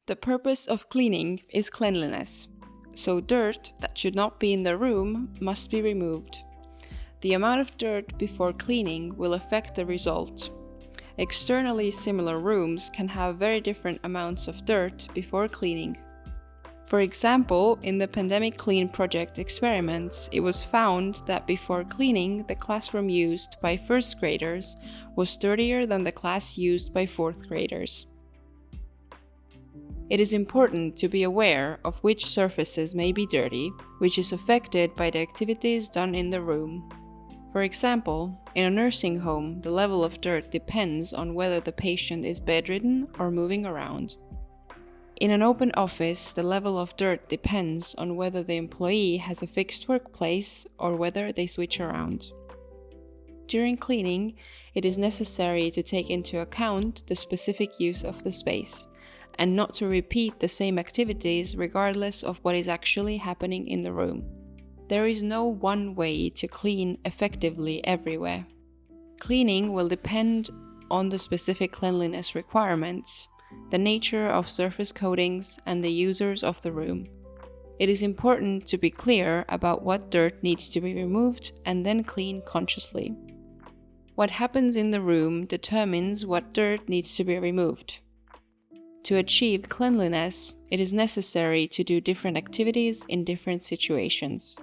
The purpose of cleaning is cleanliness, so dirt that should not be in the room must be removed. The amount of dirt before cleaning will affect the result. Externally similar rooms can have very different amounts of dirt before cleaning. For example, in the PandemicClean project experiments, it was found that before cleaning, the classroom used by first graders was dirtier than the class used by fourth graders. It is important to be aware of which surfaces may be dirty, which is affected by the activities done in the room. For example, in a nursing home, the level of dirt depends on whether the patient is bedridden or moving around. In an open office, the level of dirt depends on whether the employee has a fixed workplace or whether they switch around. During cleaning, it is necessary to take into account the specific use of the space, and not to repeat the same activities regardless of what is actually happening in the room. There is no one way to clean effectively everywhere. Cleaning will depend on the specific cleanliness requirements, the nature of surface coatings, and the users of the room. It is important to be clear about what dirt needs to be removed and then clean consciously. What happens in the room determines what dirt needs to be removed. To achieve cleanliness, it is necessary to do different activities in different situations.